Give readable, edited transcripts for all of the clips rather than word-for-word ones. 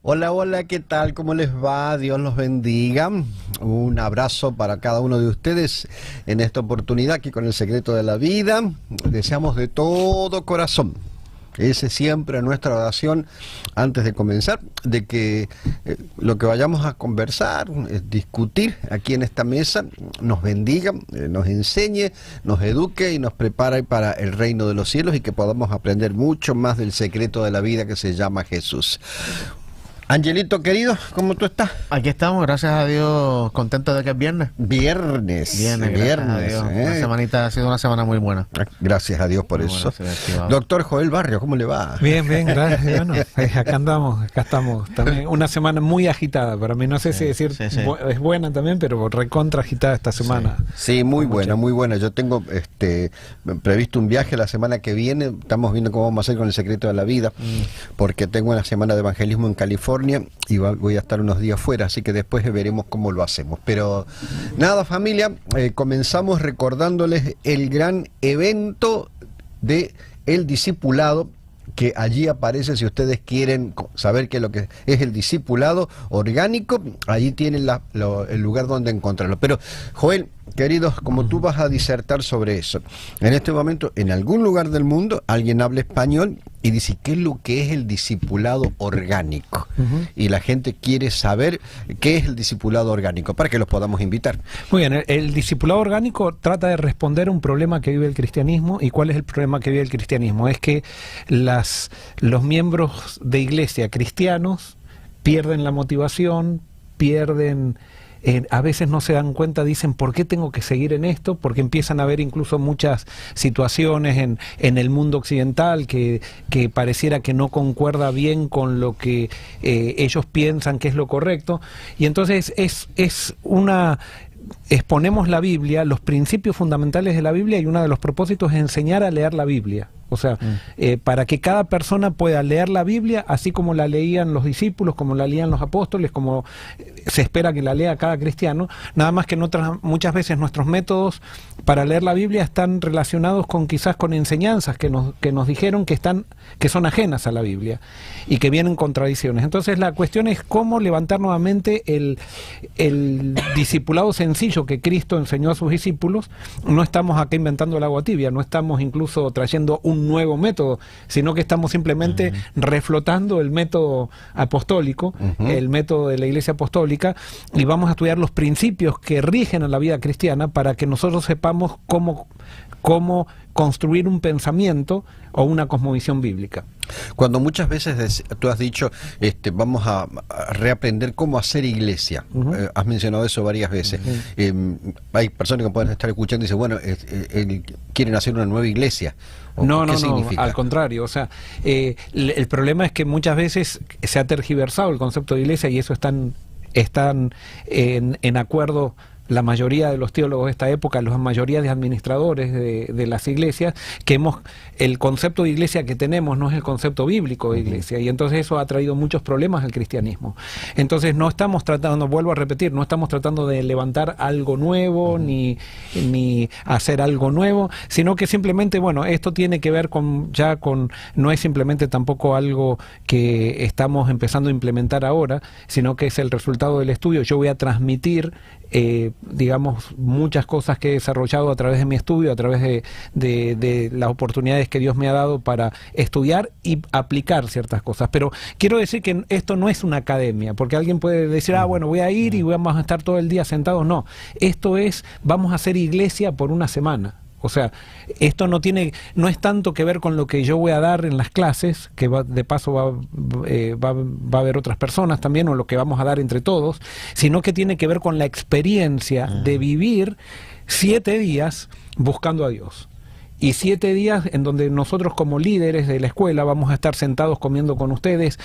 Hola, hola, ¿qué tal? ¿Cómo les va? Dios los bendiga. Un abrazo para cada uno de ustedes en esta oportunidad aquí con el secreto de la vida. Deseamos de todo corazón, ese es siempre nuestra oración antes de comenzar, de que lo que vayamos a conversar, discutir aquí en esta mesa, nos bendiga, nos enseñe, nos eduque y nos prepare para el reino de los cielos y que podamos aprender mucho más del secreto de la vida que se llama Jesús. Angelito querido, ¿cómo tú estás? Aquí estamos, gracias a Dios, contento de que es viernes. Viernes. Gracias a Dios. La semanita ha sido una semana muy buena. Gracias a Dios por eso. Doctor Joel Barrio, ¿cómo le va? Bien, bien, gracias. Bueno, acá andamos, acá estamos. También una semana muy agitada para mí. No sé si decir es buena también, pero recontra agitada esta semana. Sí, muy buena, muy buena. Yo tengo previsto un viaje la semana que viene. Estamos viendo cómo vamos a hacer con el secreto de la vida, porque tengo una semana de evangelismo en California y voy a estar unos días fuera, así que después veremos cómo lo hacemos. Pero nada, familia, comenzamos recordándoles el gran evento de el discipulado, que allí aparece. Si ustedes quieren saber qué es lo que es el discipulado orgánico, allí tienen el lugar donde encontrarlo. Pero Joel, queridos, como tú vas a disertar sobre eso, en este momento en algún lugar del mundo alguien habla español y dice qué es lo que es el discipulado orgánico, y la gente quiere saber qué es el discipulado orgánico para que los podamos invitar. Muy bien, el discipulado orgánico trata de responder a un problema que vive el cristianismo. ¿Y cuál es el problema que vive el cristianismo? Es que los miembros de iglesia cristianos pierden la motivación, pierden... a veces no se dan cuenta, dicen, ¿por qué tengo que seguir en esto? Porque empiezan a ver incluso muchas situaciones en el mundo occidental que pareciera que no concuerda bien con lo que ellos piensan que es lo correcto. Y entonces exponemos la Biblia, los principios fundamentales de la Biblia, y uno de los propósitos es enseñar a leer la Biblia. O sea, para que cada persona pueda leer la Biblia así como la leían los discípulos, como la leían los apóstoles, como se espera que la lea cada cristiano. Nada más que muchas veces nuestros métodos para leer la Biblia están relacionados quizás con enseñanzas que nos dijeron que son ajenas a la Biblia y que vienen contradicciones. Entonces la cuestión es cómo levantar nuevamente el discipulado sencillo que Cristo enseñó a sus discípulos. No estamos acá inventando el agua tibia, no estamos incluso trayendo un nuevo método, sino que estamos simplemente reflotando el método apostólico, el método de la Iglesia apostólica, y vamos a estudiar los principios que rigen a la vida cristiana para que nosotros sepamos cómo construir un pensamiento o una cosmovisión bíblica. Cuando muchas veces tú has dicho, vamos a reaprender cómo hacer iglesia, has mencionado eso varias veces. Hay personas que pueden estar escuchando y dicen, bueno, quieren hacer una nueva iglesia. No, al contrario. O sea, el problema es que muchas veces se ha tergiversado el concepto de iglesia, y eso están en acuerdo la mayoría de los teólogos de esta época, la mayoría de administradores de las iglesias, que el concepto de iglesia que tenemos no es el concepto bíblico de iglesia, y entonces eso ha traído muchos problemas al cristianismo. Entonces no estamos tratando, vuelvo a repetir, no estamos tratando de levantar algo nuevo, ni hacer algo nuevo, sino que simplemente, bueno, esto tiene que ver no es simplemente tampoco algo que estamos empezando a implementar ahora, sino que es el resultado del estudio. Yo voy a transmitir digamos, muchas cosas que he desarrollado a través de mi estudio, a través de las oportunidades que Dios me ha dado para estudiar y aplicar ciertas cosas. Pero quiero decir que esto no es una academia, porque alguien puede decir, bueno, voy a ir y vamos a estar todo el día sentados. No, esto vamos a hacer iglesia por una semana. O sea, esto no es tanto que ver con lo que yo voy a dar en las clases, que de paso va a haber otras personas también, o lo que vamos a dar entre todos, sino que tiene que ver con la experiencia de vivir 7 días buscando a Dios. Y 7 días en donde nosotros como líderes de la escuela vamos a estar sentados comiendo con ustedes,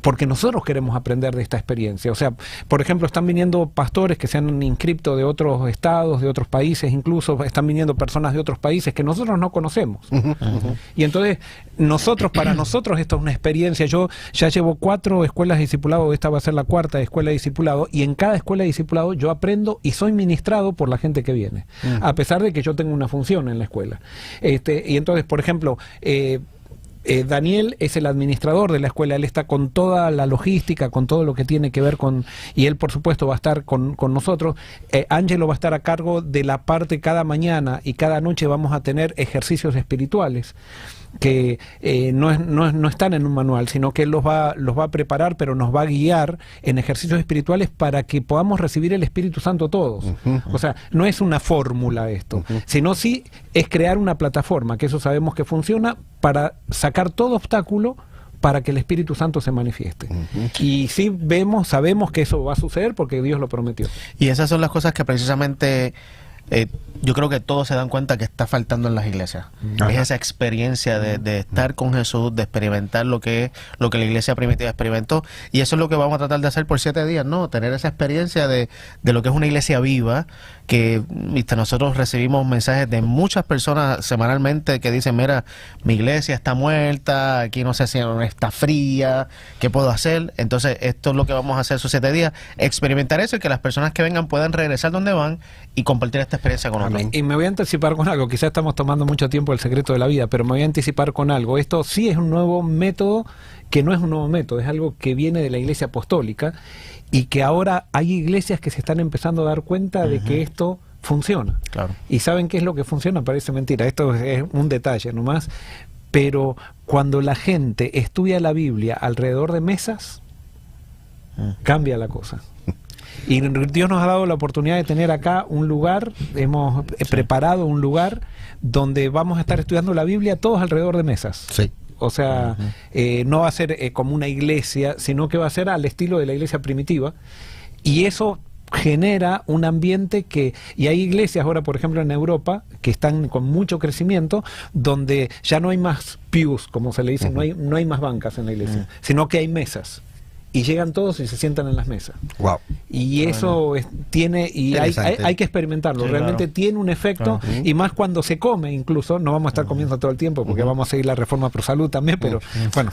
porque nosotros queremos aprender de esta experiencia. O sea, por ejemplo, están viniendo pastores que se han inscrito de otros estados, de otros países, incluso están viniendo personas de otros países que nosotros no conocemos. Y entonces, para nosotros esto es una experiencia. Yo ya llevo 4 escuelas de discipulado, esta va a ser la 4ª escuela de discipulado, y en cada escuela de discipulado yo aprendo y soy ministrado por la gente que viene, a pesar de que yo tengo una función en la escuela. Y entonces, por ejemplo, Daniel es el administrador de la escuela, él está con toda la logística, con todo lo que tiene que ver con, y él por supuesto va a estar con nosotros. Ángelo va a estar a cargo de la parte cada mañana y cada noche vamos a tener ejercicios espirituales que no están en un manual, sino que él los va a preparar, pero nos va a guiar en ejercicios espirituales para que podamos recibir el Espíritu Santo todos. O sea, no es una fórmula esto, sino sí es crear una plataforma, que eso sabemos que funciona, para sacar todo obstáculo para que el Espíritu Santo se manifieste. Y sí sabemos que eso va a suceder porque Dios lo prometió. Y esas son las cosas que precisamente yo creo que todos se dan cuenta que está faltando en las iglesias. Es esa experiencia de estar con Jesús, de experimentar lo que la iglesia primitiva experimentó, y eso es lo que vamos a tratar de hacer por 7 días, ¿no? Tener esa experiencia de lo que es una iglesia viva, que nosotros recibimos mensajes de muchas personas semanalmente que dicen, mira, mi iglesia está muerta, aquí no sé si está fría, ¿qué puedo hacer? Entonces esto es lo que vamos a hacer esos 7 días, experimentar eso y que las personas que vengan puedan regresar donde van y compartir esta experiencia con otros. Y me voy a anticipar con algo, quizás estamos tomando mucho tiempo el secreto de la vida, pero me voy a anticipar con algo. Esto sí es un nuevo método, que no es un nuevo método, es algo que viene de la iglesia apostólica y que ahora hay iglesias que se están empezando a dar cuenta de que esto funciona. Claro. ¿Y saben qué es lo que funciona? Parece mentira, esto es un detalle nomás, pero cuando la gente estudia la Biblia alrededor de mesas, cambia la cosa. Y Dios nos ha dado la oportunidad de tener acá un lugar, hemos preparado un lugar donde vamos a estar estudiando la Biblia todos alrededor de mesas. Sí. O sea, no va a ser como una iglesia, sino que va a ser al estilo de la iglesia primitiva. Y eso genera un ambiente y hay iglesias ahora, por ejemplo, en Europa, que están con mucho crecimiento, donde ya no hay más pews, como se le dice, no hay más bancas en la iglesia, sino que hay mesas. Y llegan todos y se sientan en las mesas. Wow. Y eso tiene, y hay que experimentarlo. Sí, realmente tiene un efecto, y más cuando se come, incluso, no vamos a estar comiendo todo el tiempo, porque vamos a seguir la reforma pro salud también, pero bueno,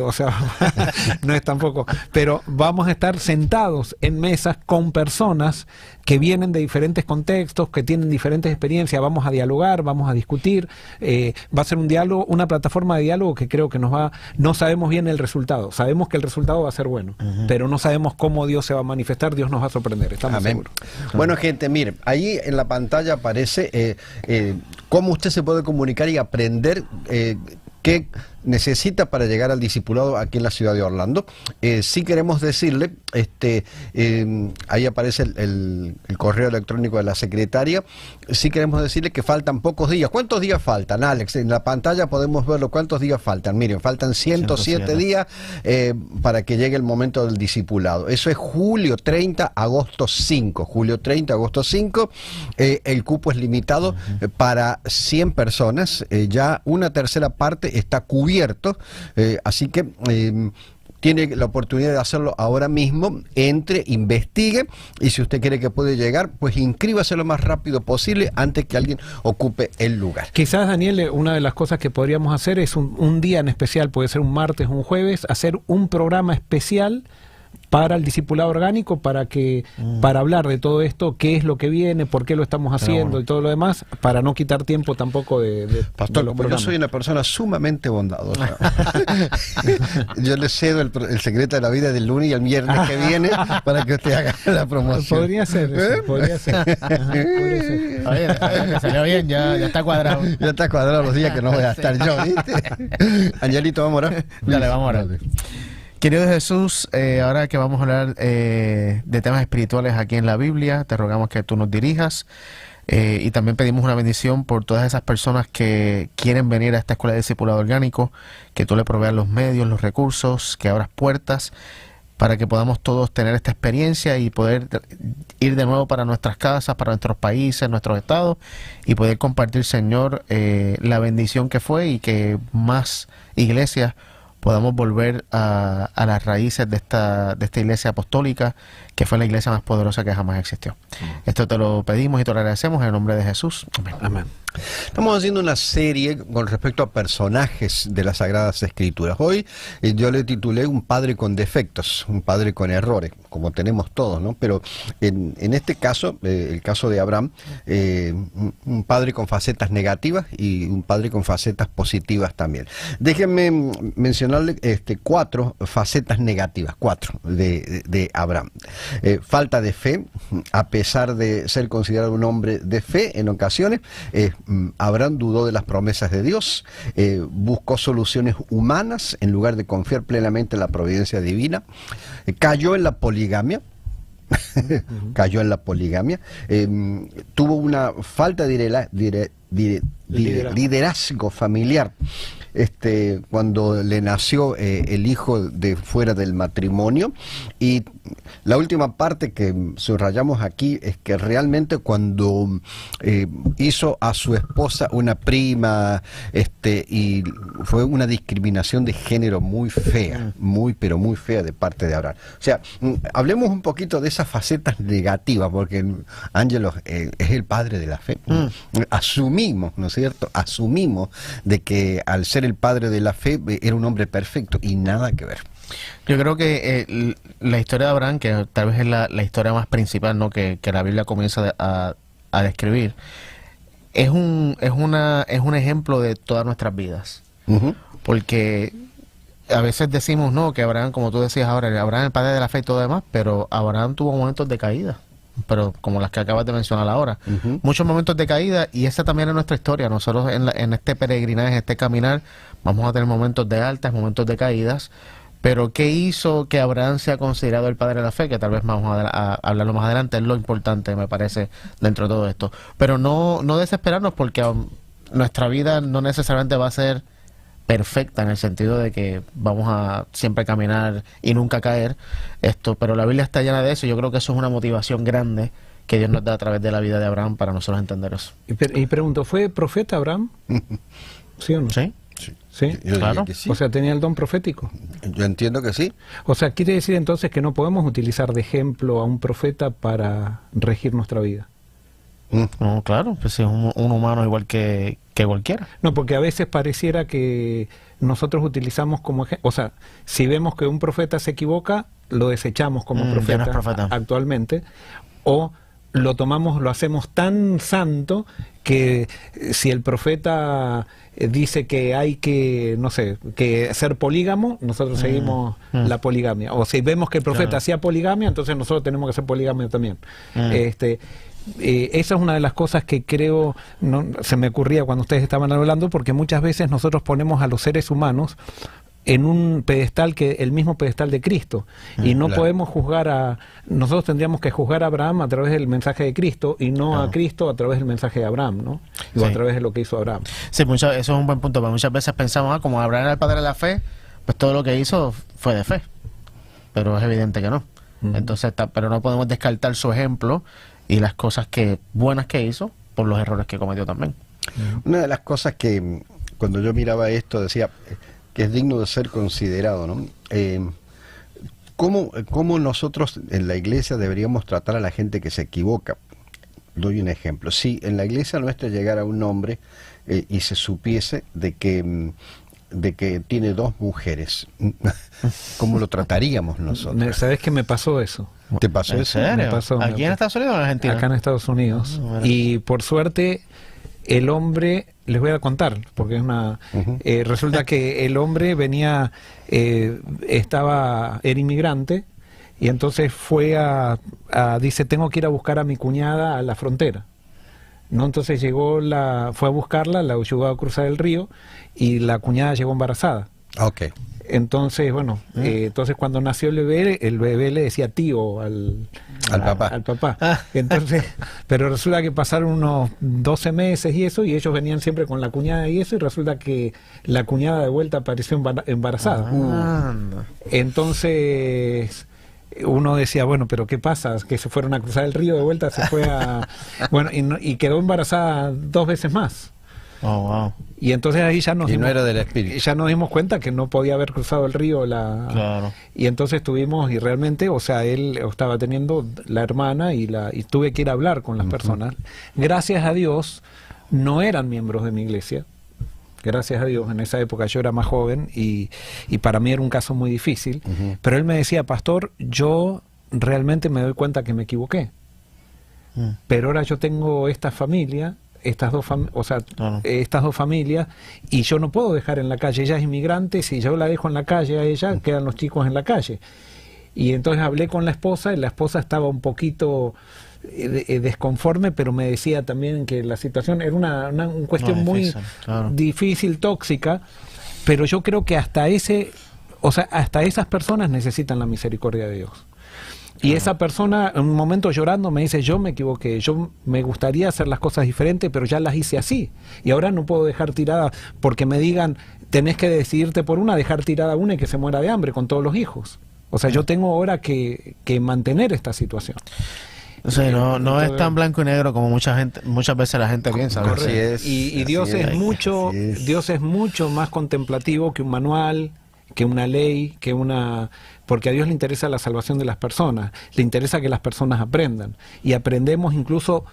o sea, no es tampoco. Pero vamos a estar sentados en mesas con personas que vienen de diferentes contextos, que tienen diferentes experiencias, vamos a dialogar, vamos a discutir, va a ser un diálogo, una plataforma de diálogo que creo que no sabemos bien el resultado, sabemos que el resultado va a ser bueno. Pero no sabemos cómo Dios se va a manifestar. Dios nos va a sorprender, estamos seguros. Bueno, gente, mire, ahí en la pantalla aparece cómo usted se puede comunicar y aprender qué necesita para llegar al discipulado aquí en la ciudad de Orlando. Sí queremos decirle, ahí aparece el correo electrónico de la secretaria, sí queremos decirle que faltan pocos días. ¿Cuántos días faltan, Alex? En la pantalla podemos verlo, ¿cuántos días faltan? Miren, faltan 107 días para que llegue el momento del discipulado. Eso es julio 30, agosto 5. Julio 30, agosto 5. El cupo es limitado para 100 personas. Ya una tercera parte está cubierto, así que tiene la oportunidad de hacerlo ahora mismo. Entre, investigue, y si usted cree que puede llegar, pues inscríbase lo más rápido posible antes que alguien ocupe el lugar. Quizás, Daniel, una de las cosas que podríamos hacer es un día en especial, puede ser un martes o un jueves, hacer un programa especial para el discipulado orgánico, para hablar de todo esto, qué es lo que viene, por qué lo estamos haciendo y todo lo demás, para no quitar tiempo tampoco Pastor, de como yo soy una persona sumamente bondadosa, yo le cedo el secreto de la vida del lunes y el viernes que viene para que usted haga la promoción. Podría ser eso, podría ser. Oye, salió bien, ya está cuadrado. Ya está cuadrado los días que no voy a estar yo, ¿viste? Angelito, vamos a orar. Dale, vamos a orar. Querido Jesús, ahora que vamos a hablar de temas espirituales aquí en la Biblia, te rogamos que tú nos dirijas, y también pedimos una bendición por todas esas personas que quieren venir a esta escuela de discipulado orgánico, que tú le proveas los medios, los recursos, que abras puertas para que podamos todos tener esta experiencia y poder ir de nuevo para nuestras casas, para nuestros países, nuestros estados, y poder compartir, Señor, la bendición que fue, y que más iglesias podamos volver a las raíces de esta iglesia apostólica, que fue la iglesia más poderosa que jamás existió. Esto te lo pedimos y te lo agradecemos en el nombre de Jesús. Amén. Amén. Estamos haciendo una serie con respecto a personajes de las Sagradas Escrituras. Hoy yo le titulé Un padre con defectos, un padre con errores, como tenemos todos, ¿no? Pero en este caso, el caso de Abraham, un padre con facetas negativas y un padre con facetas positivas también. Déjenme mencionarle 4 facetas negativas, 4 de Abraham. Falta de fe, a pesar de ser considerado un hombre de fe en ocasiones, Abraham dudó de las promesas de Dios, buscó soluciones humanas en lugar de confiar plenamente en la providencia divina, cayó en la poligamia, tuvo una falta de liderazgo familiar. Cuando le nació el hijo de fuera del matrimonio. Y la última parte que subrayamos aquí es que realmente cuando hizo a su esposa una prima, y fue una discriminación de género muy fea, pero muy fea de parte de Abraham. O sea, hablemos un poquito de esas facetas negativas, porque Ángelo es el padre de la fe. Asumimos, ¿no es cierto? Asumimos de que al ser el padre de la fe era un hombre perfecto, y nada que ver. Yo creo que la historia de Abraham, que tal vez es la historia más principal, ¿no?, que la Biblia comienza a describir, es un ejemplo de todas nuestras vidas. Porque a veces decimos, no, que Abraham, como tú decías ahora, Abraham es el padre de la fe y todo demás, pero Abraham tuvo momentos de caída, pero como las que acabas de mencionar ahora. Muchos momentos de caída, y esa también es nuestra historia. Nosotros en este peregrinaje, en este caminar, vamos a tener momentos de altas, momentos de caídas. Pero ¿qué hizo que Abraham sea considerado el padre de la fe? Que tal vez vamos a hablarlo más adelante, es lo importante, me parece, dentro de todo esto. Pero no desesperarnos, porque nuestra vida no necesariamente va a ser perfecta, en el sentido de que vamos a siempre caminar y nunca caer, pero la Biblia está llena de eso, y yo creo que eso es una motivación grande que Dios nos da a través de la vida de Abraham para nosotros entender eso. Y pregunto, ¿fue profeta Abraham? ¿Sí o no? Sí. Sí, claro. Sí. O sea, ¿tenía el don profético? Yo entiendo que sí. O sea, quiere decir entonces que no podemos utilizar de ejemplo a un profeta para regir nuestra vida. No, claro, pues es un humano igual que cualquiera. No, porque a veces pareciera que nosotros utilizamos como ejemplo, o sea, si vemos que un profeta se equivoca, lo desechamos como profeta, no es profeta actualmente, o lo tomamos, lo hacemos tan santo que si el profeta dice que hay que, no sé, que ser polígamo, nosotros seguimos la poligamia. O si vemos que el profeta hacía poligamia, entonces nosotros tenemos que hacer poligamia también. Esa es una de las cosas que creo, se me ocurría cuando ustedes estaban hablando, porque muchas veces nosotros ponemos a los seres humanos en un pedestal, que el mismo pedestal de Cristo, y no podemos juzgar nosotros tendríamos que juzgar a Abraham a través del mensaje de Cristo, y no a Cristo a través del mensaje de Abraham, ¿no? O a través de lo que hizo Abraham. Sí, eso es un buen punto, porque muchas veces pensamos, como Abraham era el padre de la fe, pues todo lo que hizo fue de fe, pero es evidente que no. Entonces, pero no podemos descartar su ejemplo y las cosas buenas que hizo por los errores que cometió también. Una de las cosas que cuando yo miraba esto decía que es digno de ser considerado, ¿no? ¿Cómo nosotros en la iglesia deberíamos tratar a la gente que se equivoca? Doy un ejemplo. Si en la iglesia nuestra llegara un hombre y se supiese de que tiene 2 mujeres, ¿cómo lo trataríamos nosotros? ¿Sabes qué me pasó eso? ¿Te pasó eso? Me pasó. ¿Aquí en Estados Unidos o en Argentina? Acá en Estados Unidos. Y por suerte el hombre, les voy a contar, porque es una... resulta que el hombre venía, era inmigrante, y entonces dice, tengo que ir a buscar a mi cuñada a la frontera. ¿No? Entonces fue a buscarla, la ayudó a cruzar el río, y la cuñada llegó embarazada. Okay. Entonces, bueno, entonces cuando nació el bebé le decía tío al papá. Entonces, pero resulta que pasaron unos 12 meses y eso, y ellos venían siempre con la cuñada y eso, y resulta que la cuñada de vuelta apareció embarazada. Entonces uno decía, bueno, pero ¿qué pasa? Que se fueron a cruzar el río de vuelta, se fue a... Bueno, y quedó embarazada 2 veces más. Oh, wow. Y entonces ahí ya nos no era del espíritu. Ya nos dimos cuenta que no podía haber cruzado el río. Claro. Y entonces tuvimos, y realmente, o sea, él estaba teniendo la hermana y tuve que ir a hablar con las personas. Gracias a Dios, no eran miembros de mi iglesia. Gracias a Dios, en esa época yo era más joven y para mí era un caso muy difícil. Pero él me decía, pastor, yo realmente me doy cuenta que me equivoqué. Pero ahora yo tengo esta familia, estas dos familias, y yo no puedo dejar en la calle. Ella es inmigrante, si yo la dejo en la calle a ella, quedan los chicos en la calle. Y entonces hablé con la esposa, y la esposa estaba un poquito desconforme, pero me decía también que la situación era una cuestión muy difícil, tóxica, pero yo creo que hasta esas personas necesitan la misericordia de Dios. Y esa persona en un momento llorando me dice, yo me equivoqué, yo me gustaría hacer las cosas diferentes, pero ya las hice así. Y ahora no puedo dejar tirada, porque me digan, tenés que decidirte por una, dejar tirada una y que se muera de hambre con todos los hijos. O sea, yo tengo ahora que mantener esta situación. Sí, no es tan blanco y negro como muchas veces la gente piensa. Así es, y Dios es mucho más contemplativo que un manual, que una ley, porque a Dios le interesa la salvación de las personas, le interesa que las personas aprendan, y aprendemos incluso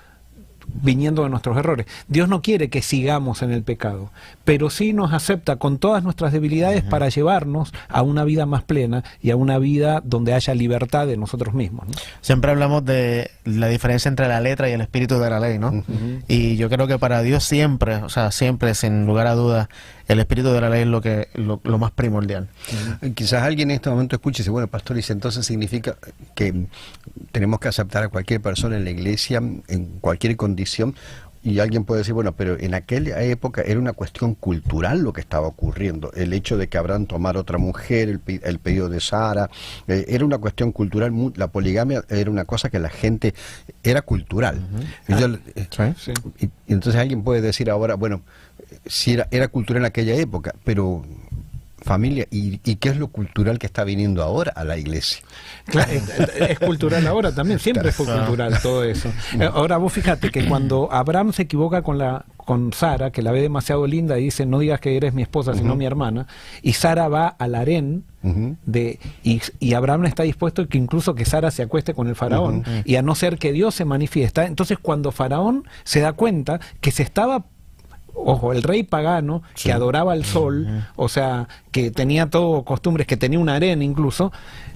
viniendo de nuestros errores. Dios no quiere que sigamos en el pecado, pero sí nos acepta con todas nuestras debilidades para llevarnos a una vida más plena y a una vida donde haya libertad de nosotros mismos, ¿no? Siempre hablamos de la diferencia entre la letra y el espíritu de la ley, ¿no? Y yo creo que para Dios siempre, sin lugar a dudas, el espíritu de la ley es lo más primordial. Quizás alguien en este momento escuche y dice, bueno, pastor, dice, entonces significa que tenemos que aceptar a cualquier persona en la iglesia, en cualquier condición. Y alguien puede decir, bueno, pero en aquella época era una cuestión cultural lo que estaba ocurriendo. El hecho de que Abraham tomara otra mujer, el pedido de Sara, era una cuestión cultural. La poligamia era una cosa que la gente, era cultural. Y entonces alguien puede decir ahora, bueno, si era cultural en aquella época, pero familia, ¿y qué es lo cultural que está viniendo ahora a la iglesia? Claro, es cultural ahora también, siempre fue cultural todo eso. Ahora vos fíjate que cuando Abraham se equivoca con Sara, que la ve demasiado linda y dice, no digas que eres mi esposa, sino mi hermana, y Sara va al harén, y Abraham está dispuesto que incluso que Sara se acueste con el faraón, y a no ser que Dios se manifiesta. Entonces cuando Faraón se da cuenta que se estaba, ojo, el rey pagano que adoraba al sol, o sea, que tenía todo costumbres, que tenía un harén incluso,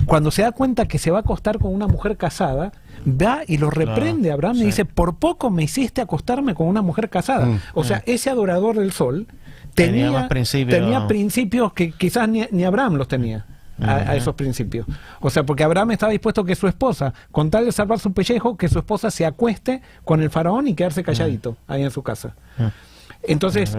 cuando se da cuenta que se va a acostar con una mujer casada, va y lo reprende a Abraham y dice, por poco me hiciste acostarme con una mujer casada. O sea, ese adorador del sol tenía principios que quizás ni Abraham los tenía. A esos principios. O sea, porque Abraham estaba dispuesto que su esposa, con tal de salvar su pellejo, que su esposa se acueste con el faraón y quedarse calladito ahí en su casa. Entonces,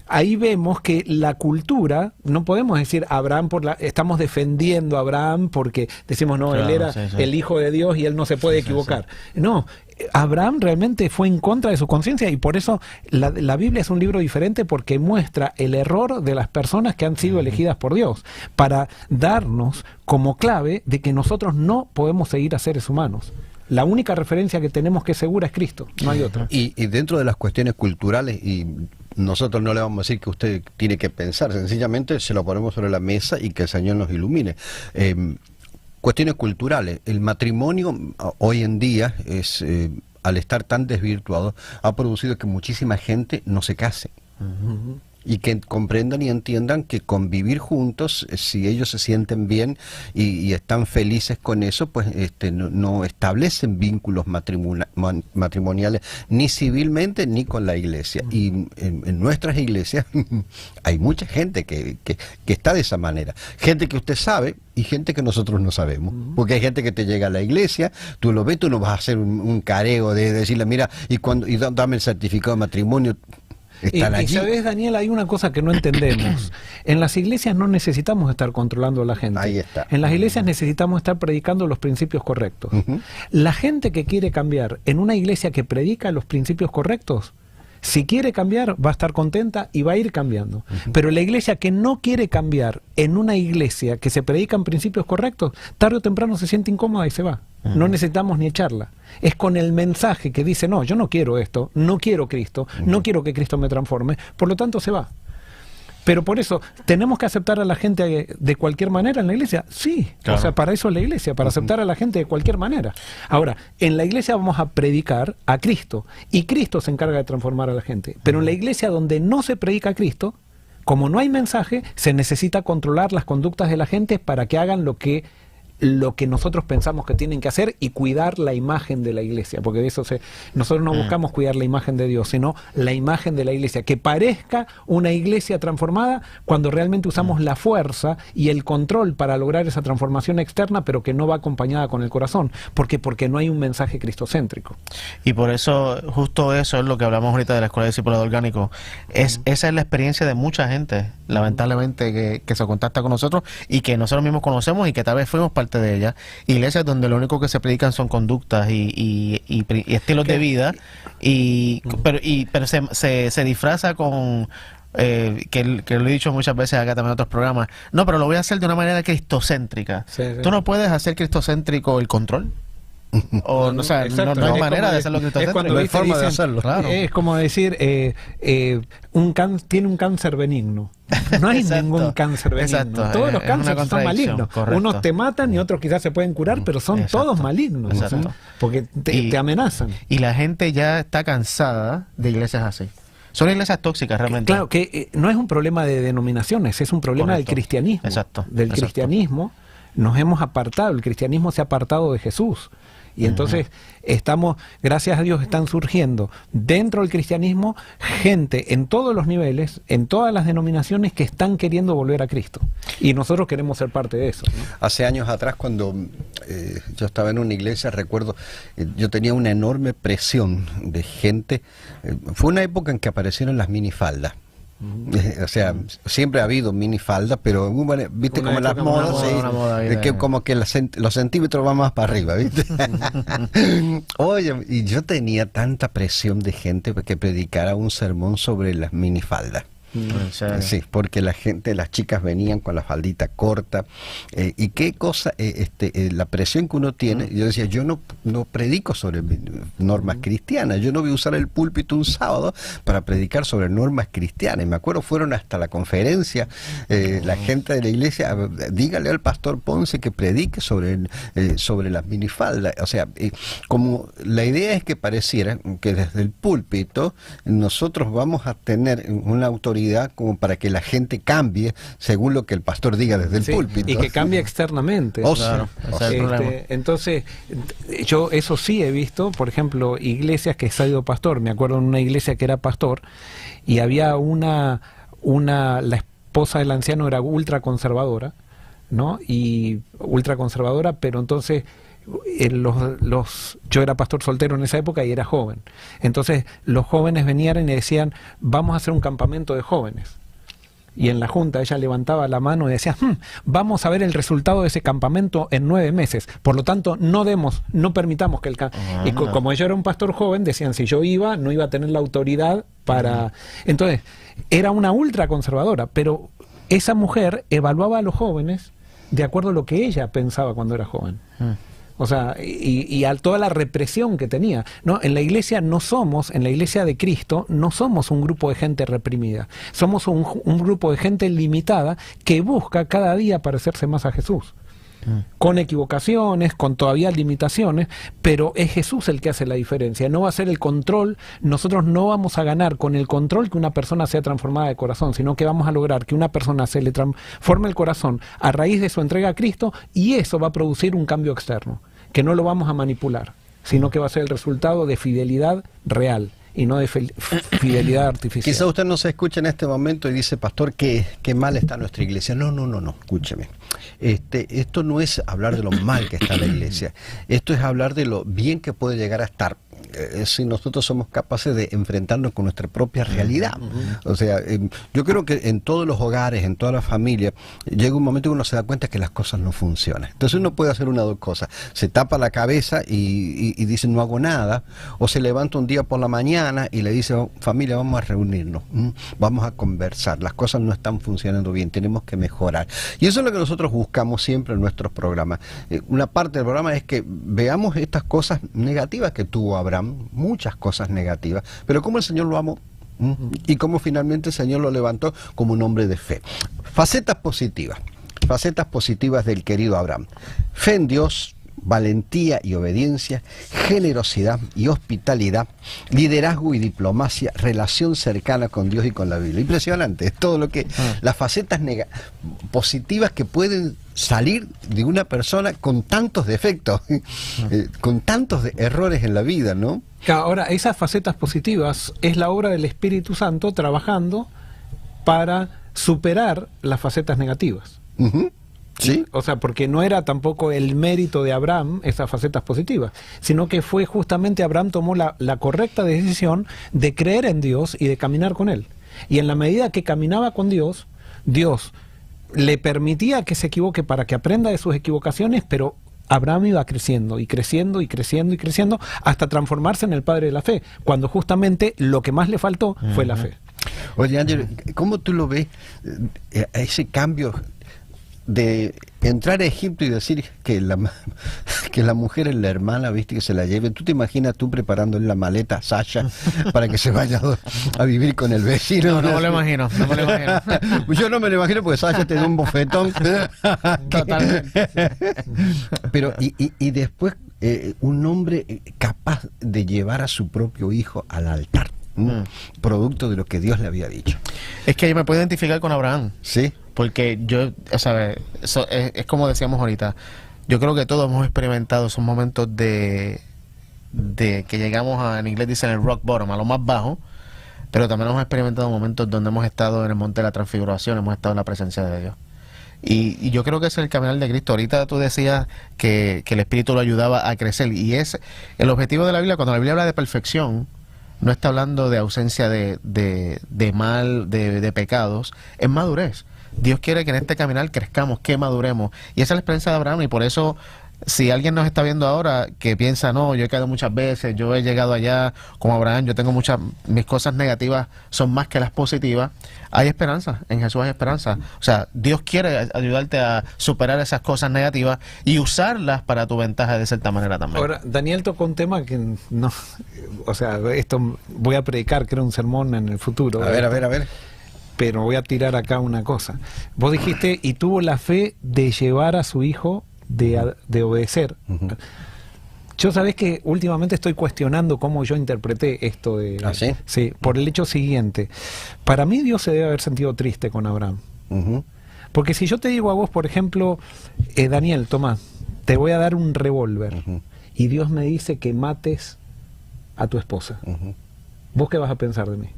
ahí vemos que la cultura, no podemos decir Abraham estamos defendiendo a Abraham porque decimos, no, él era el hijo de Dios y él no se puede equivocar. No, Abraham realmente fue en contra de su conciencia, y por eso la Biblia es un libro diferente, porque muestra el error de las personas que han sido elegidas por Dios, para darnos como clave de que nosotros no podemos seguir a seres humanos. La única referencia que tenemos que es segura es Cristo, no hay otra. Y dentro de las cuestiones culturales, y nosotros no le vamos a decir que usted tiene que pensar, sencillamente se lo ponemos sobre la mesa y que el Señor nos ilumine. Cuestiones culturales, el matrimonio hoy en día es, al estar tan desvirtuado, ha producido que muchísima gente no se case. Y que comprendan y entiendan que convivir juntos, si ellos se sienten bien y están felices con eso, pues no establecen vínculos matrimoniales ni civilmente ni con la iglesia. Y en nuestras iglesias hay mucha gente que está de esa manera. Gente que usted sabe y gente que nosotros no sabemos. Porque hay gente que te llega a la iglesia, tú lo ves, tú no vas a hacer un careo de decirle, mira, y dame el certificado de matrimonio. Y sabes, Daniel, hay una cosa que no entendemos. En las iglesias no necesitamos estar controlando a la gente. Ahí está. En las iglesias necesitamos estar predicando los principios correctos. La gente que quiere cambiar en una iglesia que predica los principios correctos, Si quiere cambiar, va a estar contenta y va a ir cambiando. Pero la iglesia que no quiere cambiar, en una iglesia que se predican principios correctos, tarde o temprano se siente incómoda y se va. No necesitamos ni echarla. Es con el mensaje que dice, no, yo no quiero esto, no quiero Cristo, no quiero que Cristo me transforme, por lo tanto se va. Pero por eso, ¿tenemos que aceptar a la gente de cualquier manera en la iglesia? Sí, claro. O sea, para eso es la iglesia, para aceptar a la gente de cualquier manera. Ahora, en la iglesia vamos a predicar a Cristo, y Cristo se encarga de transformar a la gente. Pero en la iglesia donde no se predica a Cristo, como no hay mensaje, se necesita controlar las conductas de la gente para que hagan lo que nosotros pensamos que tienen que hacer y cuidar la imagen de la iglesia, porque de eso nosotros no buscamos cuidar la imagen de Dios, sino la imagen de la iglesia, que parezca una iglesia transformada cuando realmente usamos la fuerza y el control para lograr esa transformación externa, pero que no va acompañada con el corazón, porque no hay un mensaje cristocéntrico. Y por eso, justo eso es lo que hablamos ahorita de la Escuela de Discipulado Orgánico. Esa es la experiencia de mucha gente, lamentablemente, que se contacta con nosotros y que nosotros mismos conocemos y que tal vez fuimos parte de ella. Iglesias donde lo único que se predican son conductas y estilos de vida, pero se disfraza con que lo he dicho muchas veces acá también en otros programas. No, pero lo voy a hacer de una manera cristocéntrica. Sí. Tú no puedes hacer cristocéntrico el control. O, no hay manera de hacerlo cristocéntrico. No hay forma de hacerlo. Claro. Es como decir, tiene un cáncer benigno. No hay ningún cáncer benigno. Exacto. Todos los cánceres son malignos. Correcto. Unos te matan y otros quizás se pueden curar, pero son todos malignos. Exacto. Porque te amenazan. Y la gente ya está cansada de iglesias así. Son iglesias tóxicas realmente. Claro, que no es un problema de denominaciones, es un problema del cristianismo. Del cristianismo nos hemos apartado, el cristianismo se ha apartado de Jesús. Y entonces gracias a Dios, están surgiendo dentro del cristianismo gente en todos los niveles, en todas las denominaciones, que están queriendo volver a Cristo. Y nosotros queremos ser parte de eso, ¿no? Hace años atrás, cuando yo estaba en una iglesia, recuerdo, yo tenía una enorme presión de gente. Fue una época en que aparecieron las minifaldas. O sea, siempre ha habido minifalda, pero viste como las modas, como que los centímetros van más para arriba, ¿viste? Oye, y yo tenía tanta presión de gente que predicara un sermón sobre las minifaldas. Sí, porque las chicas venían con la faldita corta, y qué cosa, la presión que uno tiene. Yo decía, yo no predico sobre normas cristianas, yo no voy a usar el púlpito un sábado para predicar sobre normas cristianas. Y me acuerdo, fueron hasta la conferencia, la gente de la iglesia, dígale al pastor Ponce que predique sobre las minifaldas. O sea, como la idea es que pareciera que desde el púlpito nosotros vamos a tener una autoridad como para que la gente cambie según lo que el pastor diga desde el púlpito. Y que cambie externamente. Claro, entonces, yo eso sí he visto, por ejemplo, iglesias que he sido pastor. Me acuerdo en una iglesia que era pastor y había la esposa del anciano era ultra conservadora, ¿no? Y ultra conservadora, pero entonces yo era pastor soltero en esa época y era joven. Entonces los jóvenes venían y decían, vamos a hacer un campamento de jóvenes. Y en la junta ella levantaba la mano y decía, vamos a ver el resultado de ese campamento en 9 meses. Por lo tanto, no permitamos que Y como yo era un pastor joven, decían, si yo iba, no iba a tener la autoridad para... Entonces, era una ultra conservadora, pero esa mujer evaluaba a los jóvenes de acuerdo a lo que ella pensaba cuando era joven. O sea, y a toda la represión que tenía. No, en la iglesia en la iglesia de Cristo, no somos un grupo de gente reprimida. Somos un grupo de gente limitada que busca cada día parecerse más a Jesús. Con equivocaciones, con todavía limitaciones, pero es Jesús el que hace la diferencia. No va a ser el control. Nosotros no vamos a ganar con el control que una persona sea transformada de corazón, sino que vamos a lograr que una persona se le transforme el corazón a raíz de su entrega a Cristo, y eso va a producir un cambio externo, que no lo vamos a manipular, sino que va a ser el resultado de fidelidad real y no de fidelidad artificial. Quizá usted no se escucha en este momento y dice, pastor, qué mal está nuestra iglesia. No, escúcheme. Esto no es hablar de lo mal que está la iglesia. Esto es hablar de lo bien que puede llegar a estar si nosotros somos capaces de enfrentarnos con nuestra propia realidad. O sea, yo creo que en todos los hogares, en todas las familias, llega un momento que uno se da cuenta que las cosas no funcionan. Entonces uno puede hacer una o dos cosas: se tapa la cabeza y dice no hago nada, o se levanta un día por la mañana y le dice, oh, familia, vamos a reunirnos, vamos a conversar, las cosas no están funcionando bien, tenemos que mejorar. Y eso es lo que nosotros buscamos siempre en nuestros programas. Una parte del programa es que veamos estas cosas negativas que tuvo Abraham, muchas cosas negativas, pero cómo el Señor lo amó y cómo finalmente el Señor lo levantó como un hombre de fe. Facetas positivas del querido Abraham: fe en Dios, valentía y obediencia, generosidad y hospitalidad, liderazgo y diplomacia, relación cercana con Dios y con la Biblia. Impresionante, es todo lo que las facetas positivas que pueden salir de una persona con tantos defectos, con tantos errores en la vida, ¿no? Ahora, esas facetas positivas es la obra del Espíritu Santo trabajando para superar las facetas negativas. ¿Sí? O sea, porque no era tampoco el mérito de Abraham esas facetas positivas, sino que fue justamente Abraham tomó la correcta decisión de creer en Dios y de caminar con Él. Y en la medida que caminaba con Dios, Dios le permitía que se equivoque para que aprenda de sus equivocaciones, pero Abraham iba creciendo y creciendo y creciendo y creciendo hasta transformarse en el padre de la fe, cuando justamente lo que más le faltó fue la fe. Oye, Ángel, ¿cómo tú lo ves, ese cambio de entrar a Egipto y decir que la mujer es la hermana, viste, que se la lleve? ¿Tú te imaginas tú preparándole la maleta a Sasha para que se vaya a vivir con el vecino? No me lo imagino, no me lo imagino. Yo no me lo imagino porque Sasha te da un bofetón. Totalmente. Pero y después un hombre capaz de llevar a su propio hijo al altar, producto de lo que Dios le había dicho. Es que yo me puedo identificar con Abraham. Sí. Porque yo, ¿sabes? Eso es como decíamos ahorita. Yo creo que todos hemos experimentado esos momentos de que llegamos en inglés dicen el rock bottom, a lo más bajo, pero también hemos experimentado momentos donde hemos estado en el monte de la transfiguración, hemos estado en la presencia de Dios. Y yo creo que es el caminar de Cristo. Ahorita tú decías que el Espíritu lo ayudaba a crecer, y es el objetivo de la Biblia. Cuando la Biblia habla de perfección, no está hablando de ausencia de mal, de pecados, es madurez. Dios quiere que en este caminar crezcamos, que maduremos. Y esa es la experiencia de Abraham, y por eso, si alguien nos está viendo ahora que piensa, no, yo he caído muchas veces, yo he llegado allá como Abraham, yo tengo mis cosas negativas son más que las positivas, hay esperanza, en Jesús hay esperanza. O sea, Dios quiere ayudarte a superar esas cosas negativas y usarlas para tu ventaja de cierta manera también. Ahora, Daniel tocó un tema que no, o sea, esto voy a predicar, creo, un sermón en el futuro. A ver. Pero voy a tirar acá una cosa. Vos dijiste, y tuvo la fe de llevar a su hijo, de obedecer. Yo sabés que últimamente estoy cuestionando cómo yo interpreté esto de... ¿Ah, sí? Sí, por el hecho siguiente. Para mí Dios se debe haber sentido triste con Abraham. Porque si yo te digo a vos, por ejemplo, Daniel, toma, te voy a dar un revólver, y Dios me dice que mates a tu esposa, ¿vos qué vas a pensar de mí?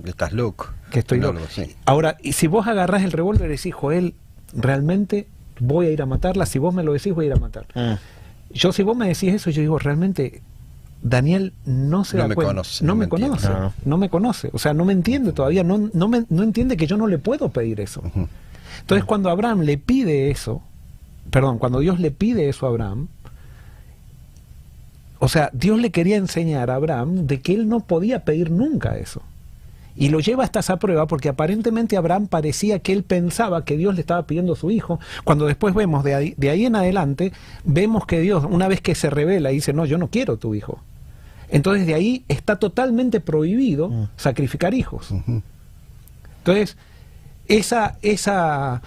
Estás loco. Que estoy loco. Sí. Ahora, y si vos agarrás el revólver y decís, Joel, realmente voy a ir a matarla, si vos me lo decís, voy a ir a matar. Yo, si vos me decís eso, yo digo, realmente, Daniel no se da cuenta. No me conoce. O sea, no me entiende todavía, no entiende que yo no le puedo pedir eso. Entonces, cuando Abraham le pide eso, cuando Dios le pide eso a Abraham, o sea, Dios le quería enseñar a Abraham de que él no podía pedir nunca eso. Y lo lleva hasta esa prueba porque aparentemente Abraham parecía que él pensaba que Dios le estaba pidiendo a su hijo, cuando después vemos de ahí en adelante, vemos que Dios, una vez que se revela y dice, no, yo no quiero tu hijo. Entonces de ahí está totalmente prohibido sacrificar hijos. Entonces, esa